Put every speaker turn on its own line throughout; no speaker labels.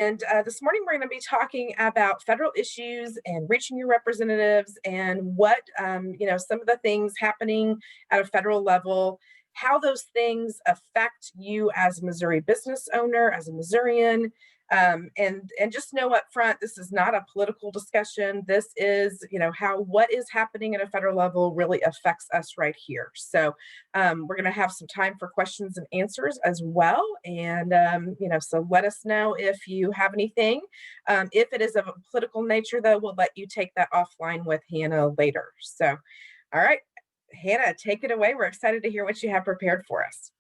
And this morning, we're going to be talking about federal issues and reaching your representatives and what, some of the things happening at a federal level, how those things affect you as a Missouri business owner, as a Missourian. And just know up front, this is not a political discussion. This is, how what is happening at a federal level really affects us right here. So we're going to have some time for questions and answers as well. And, so let us know if you have anything. If it is of a political nature, though, we'll let you take that offline with Hannah later. So, all right, Hannah, take it away. We're excited to hear what you have prepared for us.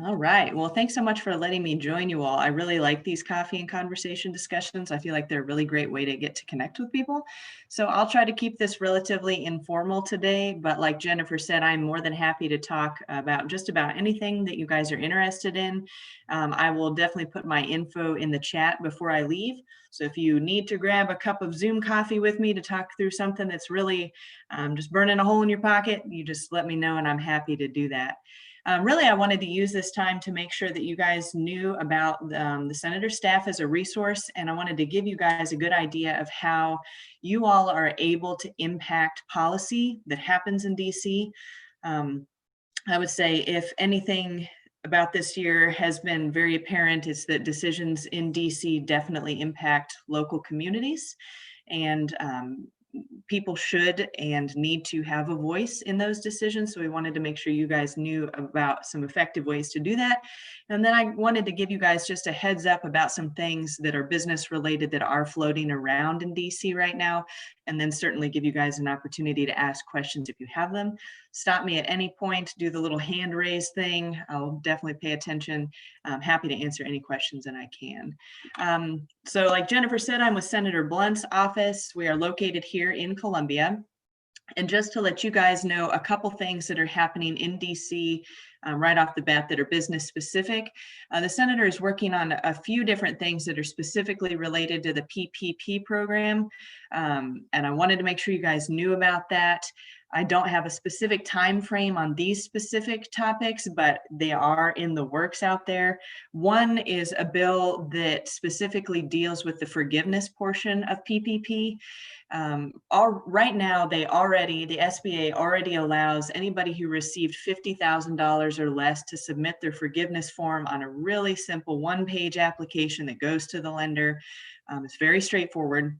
All right. Well, thanks so much for letting me join you all. I really like these coffee and conversation discussions. I feel like they're a really great way to get to connect with people. So I'll try to keep this relatively informal today, but like Jennifer said, I'm more than happy to talk about just about anything that you guys are interested in. I will definitely put my info in the chat before I leave. So if you need to grab a cup of Zoom coffee with me to talk through something that's really just burning a hole in your pocket, you just let me know and I'm happy to do that. Really, I wanted to use this time to make sure that you guys knew about the Senator's staff as a resource, and I wanted to give you guys a good idea of how you all are able to impact policy that happens in DC. I would say if anything about this year has been very apparent, it's that decisions in DC definitely impact local communities, and people should and need to have a voice in those decisions. So we wanted to make sure you guys knew about some effective ways to do that. And then I wanted to give you guys just a heads up about some things that are business related that are floating around in DC right now. And then certainly give you guys an opportunity to ask questions if you have them. Stop me at any point, do the little hand raise thing. I'll definitely pay attention. I'm happy to answer any questions that I can. So like Jennifer said, I'm with Senator Blunt's office. We are located here in Columbia. And just to let you guys know a couple things that are happening in DC right off the bat that are business specific. The senator is working on a few different things that are specifically related to the PPP program. And I wanted to make sure you guys knew about that. I don't have a specific time frame on these specific topics, but they are in the works out there. One is a bill that specifically deals with the forgiveness portion of PPP. Right now, the SBA already allows anybody who received $50,000 or less to submit their forgiveness form on a really simple one-page application that goes to the lender. It's very straightforward.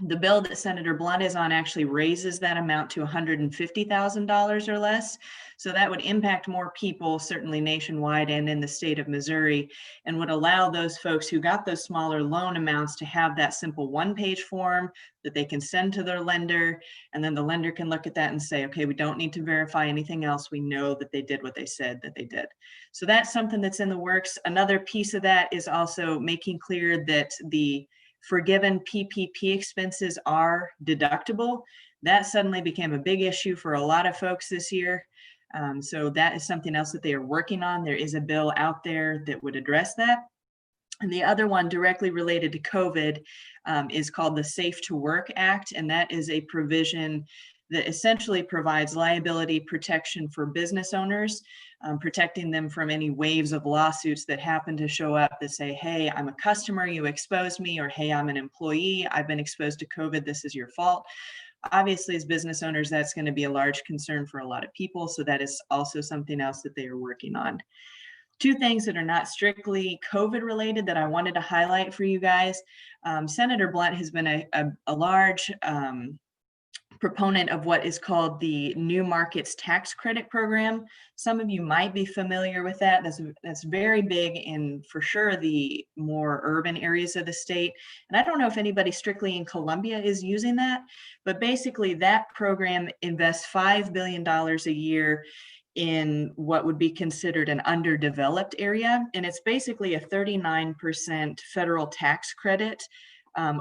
The bill that Senator Blunt is on actually raises that amount to $150,000 or less. So that would impact more people, certainly nationwide and in the state of Missouri, and would allow those folks who got those smaller loan amounts to have that simple one-page form that they can send to their lender. And then the lender can look at that and say, okay, we don't need to verify anything else. We know that they did what they said that they did. So that's something that's in the works. Another piece of that is also making clear that the forgiven PPP expenses are deductible. That suddenly became a big issue for a lot of folks this year. So that is something else that they are working on. There is a bill out there that would address that. And the other one directly related to COVID is called the Safe to Work Act. And that is a provision that essentially provides liability protection for business owners, protecting them from any waves of lawsuits that happen to show up that say, hey, I'm a customer, you exposed me, or hey, I'm an employee, I've been exposed to COVID, this is your fault. Obviously, as business owners, that's going to be a large concern for a lot of people. So that is also something else that they are working on. Two things that are not strictly COVID related that I wanted to highlight for you guys. Senator Blunt has been a large proponent of what is called the New Markets Tax Credit Program. Some of you might be familiar with that. That's very big in, for sure, the more urban areas of the state. And I don't know if anybody strictly in Columbia is using that, but basically that program invests $5 billion a year in what would be considered an underdeveloped area. And it's basically a 39% federal tax credit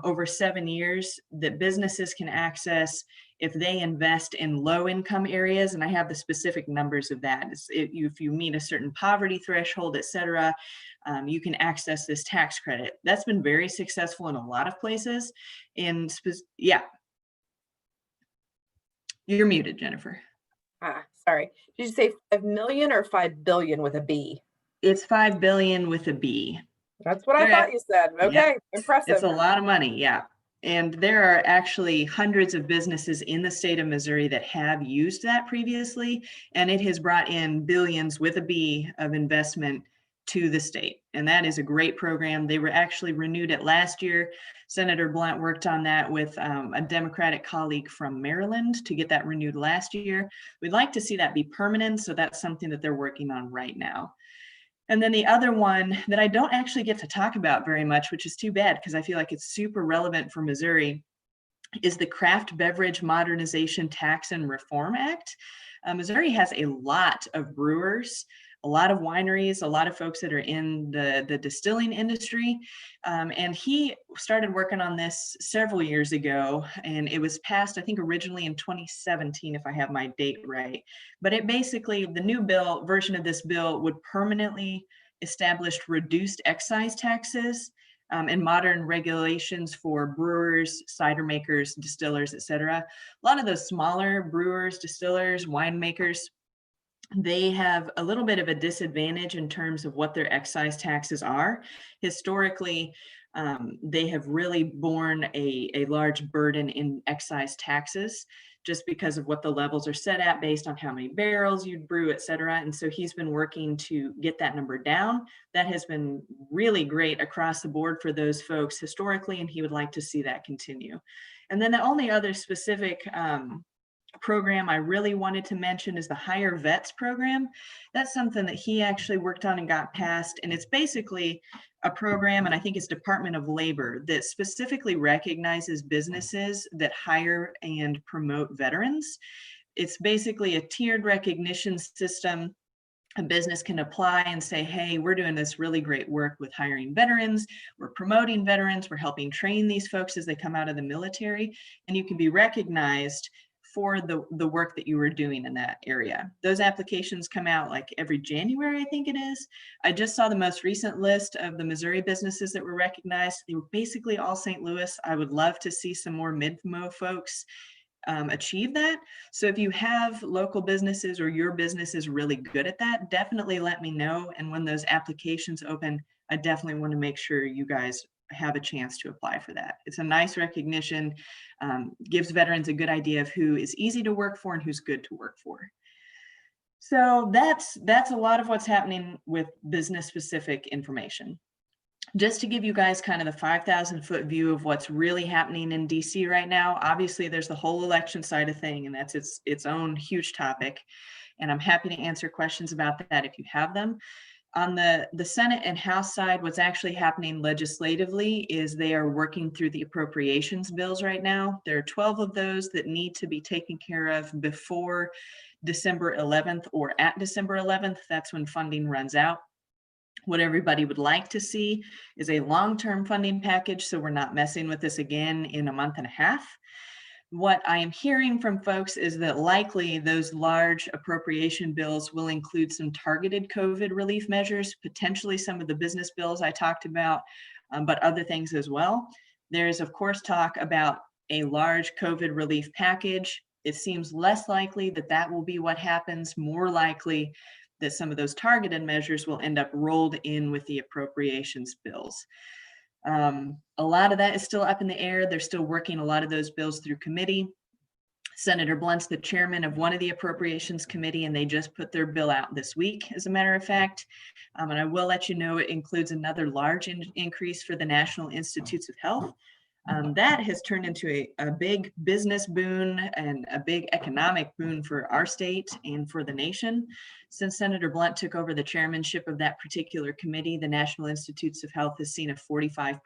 over 7 years that businesses can access if they invest in low income areas. And I have the specific numbers of that. If you meet a certain poverty threshold, et cetera, you can access this tax credit. That's been very successful in a lot of places. Yeah. You're muted, Jennifer.
Sorry. Did you say 5 million or 5 billion with a B?
It's 5 billion with a B.
That's what I
There,
thought you said.
yep,
Okay,
it's
impressive.
a lot of money, yeah. And there are actually hundreds of businesses in the state of Missouri that have used that previously, and it has brought in billions with a B of investment to the state. And that is a great program. They were actually renewed it last year. Senator Blunt worked on that with a Democratic colleague from Maryland to get that renewed last year. We'd like to see that be permanent, so that's something that they're working on right now. And then the other one that I don't actually get to talk about very much, which is too bad because I feel like it's super relevant for Missouri, is the Craft Beverage Modernization Tax and Reform Act. Missouri has a lot of brewers, a lot of wineries, a lot of folks that are in the distilling industry. And he started working on this several years ago, and it was passed, I think, originally in 2017, if I have my date right. But it basically, the new bill version of this bill would permanently establish reduced excise taxes and modern regulations for brewers, cider makers, distillers, et cetera. A lot of those smaller brewers, distillers, winemakers, they have a little bit of a disadvantage in terms of what their excise taxes are. Historically, they have really borne a large burden in excise taxes just because of what the levels are set at based on how many barrels you brew, et cetera. And so he's been working to get that number down. That has been really great across the board for those folks historically, and he would like to see that continue. And then the only other specific program I really wanted to mention is the Hire Vets program. That's something that he actually worked on and got passed. And it's basically a program, and I think it's Department of Labor, that specifically recognizes businesses that hire and promote veterans. It's basically a tiered recognition system. A business can apply and say, hey, we're doing this really great work with hiring veterans, we're promoting veterans, we're helping train these folks as they come out of the military, and you can be recognized for the work that you were doing in that area. Those applications come out like every January, I think it is. I just saw the most recent list of the Missouri businesses that were recognized. They were basically all St. Louis. I would love to see some more mid-mo folks achieve that. So if you have local businesses or your business is really good at that, definitely let me know. And when those applications open, I definitely want to make sure you guys have a chance to apply for that. It's a nice recognition, gives veterans a good idea of who is easy to work for and who's good to work for. So that's a lot of what's happening with business specific information. Just to give you guys kind of the 5,000-foot view of what's really happening in DC right now. Obviously, there's the whole election side of thing, and that's its own huge topic. And I'm happy to answer questions about that if you have them. On the Senate and House side, what's actually happening legislatively is they are working through the appropriations bills right now. There are 12 of those that need to be taken care of before December 11th or at December 11th. That's when funding runs out. What everybody would like to see is a long-term funding package, so we're not messing with this again in a month and a half. What I am hearing from folks is that likely those large appropriation bills will include some targeted COVID relief measures, potentially some of the business bills I talked about, but other things as well. There's of course talk about a large COVID relief package. It seems less likely that that will be what happens, more likely that some of those targeted measures will end up rolled in with the appropriations bills. A lot of that is still up in the air. They're still working a lot of those bills through committee. Senator Blunt's the chairman of one of the appropriations committee, and they just put their bill out this week, as a matter of fact. And I will let you know it includes another large increase for the National Institutes of Health. That has turned into a big business boon and a big economic boon for our state and for the nation. Since Senator Blunt took over the chairmanship of that particular committee, the National Institutes of Health has seen a 45%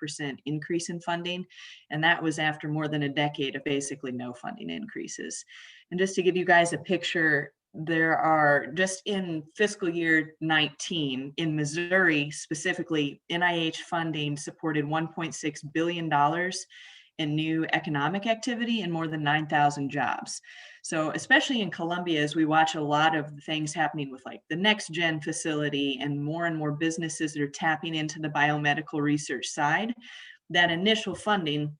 increase in funding, and that was after more than a decade of basically no funding increases. And just to give you guys a picture, there are just in fiscal year 19 in Missouri specifically, NIH funding supported $1.6 billion in new economic activity and more than 9,000 jobs. So especially in Columbia, as we watch a lot of things happening with like the Next Gen facility and more businesses that are tapping into the biomedical research side, that initial funding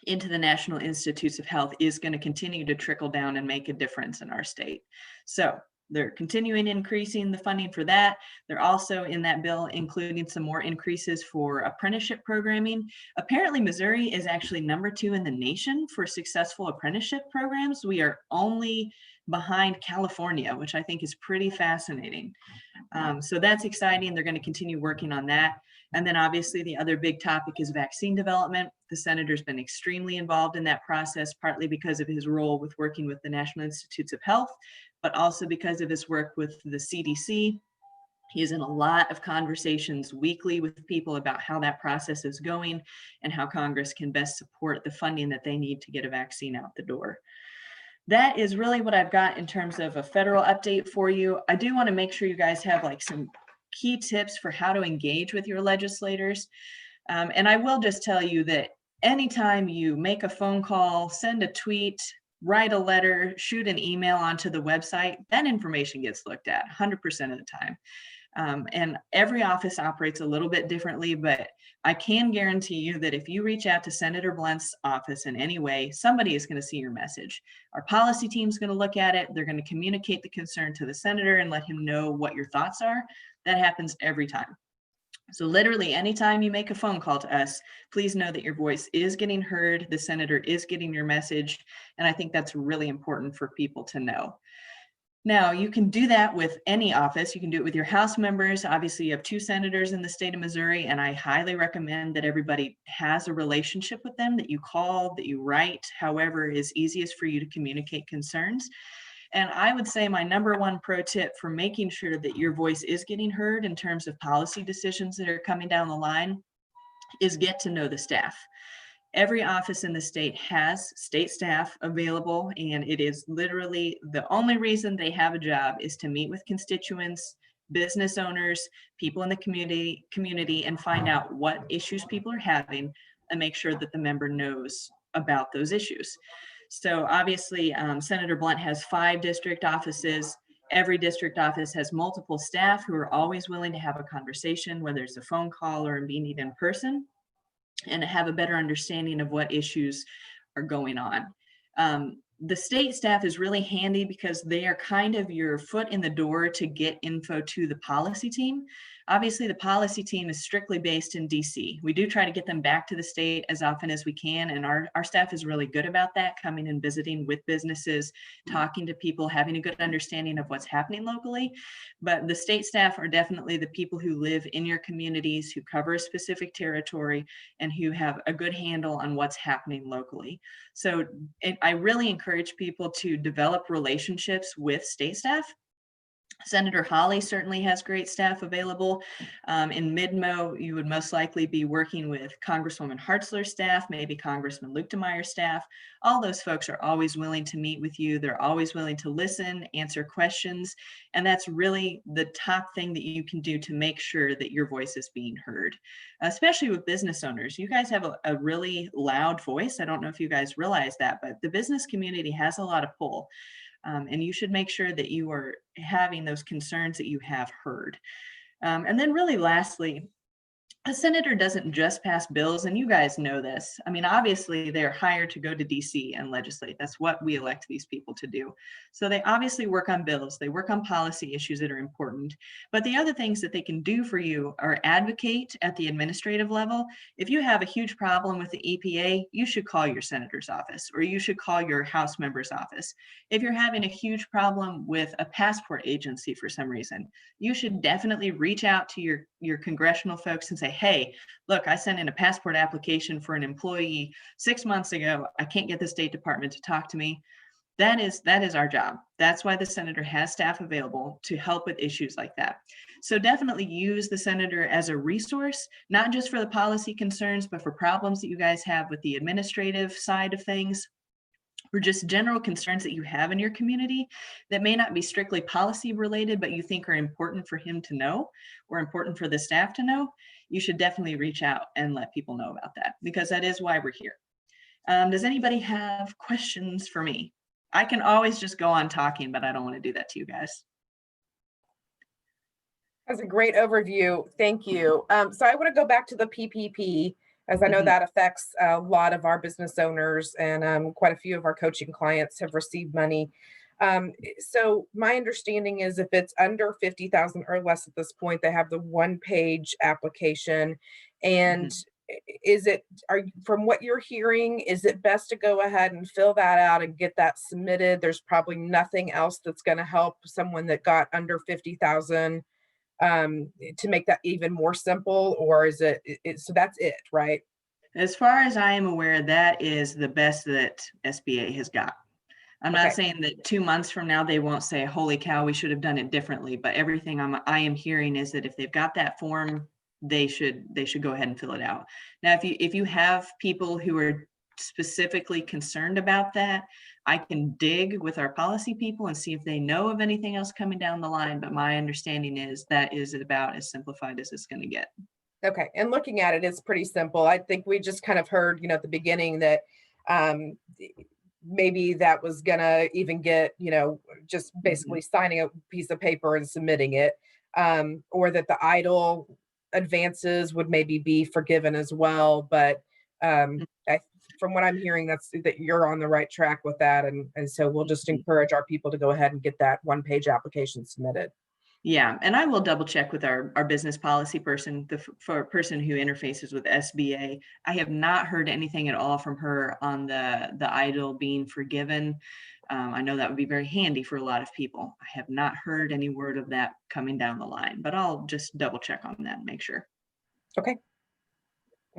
into the National Institutes of Health is going to continue to trickle down and make a difference in our state. So They're continuing increasing the funding for that. They're also in that bill including some more increases for apprenticeship programming. Apparently, Missouri is actually #2 in the nation for successful apprenticeship programs. We are only behind California, which I think is pretty fascinating. So that's exciting. They're going to continue working on that. And then obviously the other big topic is vaccine development. The senator's been extremely involved in that process, partly because of his role with working with the National Institutes of Health, but also because of his work with the CDC. He's in a lot of conversations weekly with people about how that process is going and how Congress can best support the funding that they need to get a vaccine out the door. That is really what I've got in terms of a federal update for you. I do want to make sure you guys have like some key tips for how to engage with your legislators. And I will just tell you that anytime you make a phone call, send a tweet, write a letter, shoot an email onto the website, that information gets looked at 100% of the time. And every office operates a little bit differently, but I can guarantee you that if you reach out to Senator Blunt's office in any way, somebody is going to see your message. Our policy team is going to look at it. They're going to communicate the concern to the senator and let him know what your thoughts are. That happens every time. So literally anytime you make a phone call to us, please know that your voice is getting heard. The senator is getting your message. And I think that's really important for people to know. Now, you can do that with any office. You can do it with your House members. Obviously, you have 2 senators in the state of Missouri, and I highly recommend that everybody has a relationship with them, that you call, that you write, however is easiest for you to communicate concerns. And I would say my #1 pro tip for making sure that your voice is getting heard in terms of policy decisions that are coming down the line is get to know the staff. Every office in the state has state staff available, and it is literally the only reason they have a job is to meet with constituents, business owners, people in the community, and find out what issues people are having and make sure that the member knows about those issues. So obviously, Senator Blunt has 5 district offices. Every district office has multiple staff who are always willing to have a conversation, whether it's a phone call or a meeting in person, and have a better understanding of what issues are going on. The state staff is really handy because they are kind of your foot in the door to get info to the policy team. Obviously, the policy team is strictly based in DC. We do try to get them back to the state as often as we can, and our staff is really good about that, coming and visiting with businesses, talking to people, having a good understanding of what's happening locally. But the state staff are definitely the people who live in your communities, who cover a specific territory, and who have a good handle on what's happening locally. So I really encourage people to develop relationships with state staff. Senator Hawley certainly has great staff available. In Midmo, you would most likely be working with Congresswoman Hartzler's staff, maybe Congressman Luke DeMeyer's staff. All those folks are always willing to meet with you. They're always willing to listen, answer questions. And that's really the top thing that you can do to make sure that your voice is being heard, especially with business owners. You guys have a really loud voice. I don't know if you guys realize that, but the business community has a lot of pull. And you should make sure that you are having those concerns that you have heard. And then really lastly, a senator doesn't just pass bills, and you guys know this. I mean, obviously they're hired to go to DC and legislate. That's what we elect these people to do. So they obviously work on bills, they work on policy issues that are important. But the other things that they can do for you are advocate at the administrative level. If you have a huge problem with the EPA, you should call your senator's office, or you should call your House member's office. If you're having a huge problem with a passport agency for some reason, you should definitely reach out to your congressional folks and say, hey, look, I sent in a passport application for an employee 6 months ago. I can't get the State Department to talk to me. That is our job. That's why the senator has staff available to help with issues like that. So definitely use the senator as a resource, not just for the policy concerns, but for problems that you guys have with the administrative side of things, or just general concerns that you have in your community that may not be strictly policy related, but you think are important for him to know or important for the staff to know. You should definitely reach out and let people know about that, because that is why we're here. Does anybody have questions for me? I can always just go on talking, but I don't want to do that to you guys.
That's a great overview. Thank you. So I want to go back to the PPP, as I know that affects a lot of our business owners, and quite a few of our coaching clients have received money. So my understanding is if it's under 50,000 or less at this point, they have the one-page application. And
Mhm.
is it, from what you're hearing, is it best to go ahead and fill that out and get that submitted? There's probably nothing else that's going to help someone that got under 50,000, to make that even more simple, or is so that's it, right?
As far as I am aware, that is the best that SBA has got. I'm not
Okay.
saying that 2 months from now, they won't say, "Holy cow, we should have done it differently," but everything I am hearing is that if they've got that form, they should go ahead and fill it out. Now, if you have people who are specifically concerned about that, I can dig with our policy people and see if they know of anything else coming down the line, but my understanding is that is about as simplified as it's gonna get.
Okay. And looking at it, it's pretty simple. I think we just kind of heard, at the beginning that um, maybe that was gonna even get, just
Mhm.
basically signing a piece of paper and submitting it, or that the idle advances would maybe be forgiven as well. But from what I'm hearing, that you're on the right track with that, and so we'll just
Mhm.
encourage our people to go ahead and get that one-page application submitted.
Yeah, and I will double check with our business policy person, for person who interfaces with SBA. I have not heard anything at all from her on the idle being forgiven. I know that would be very handy for a lot of people. I have not heard any word of that coming down the line, but I'll just double check on that and make sure.
Okay.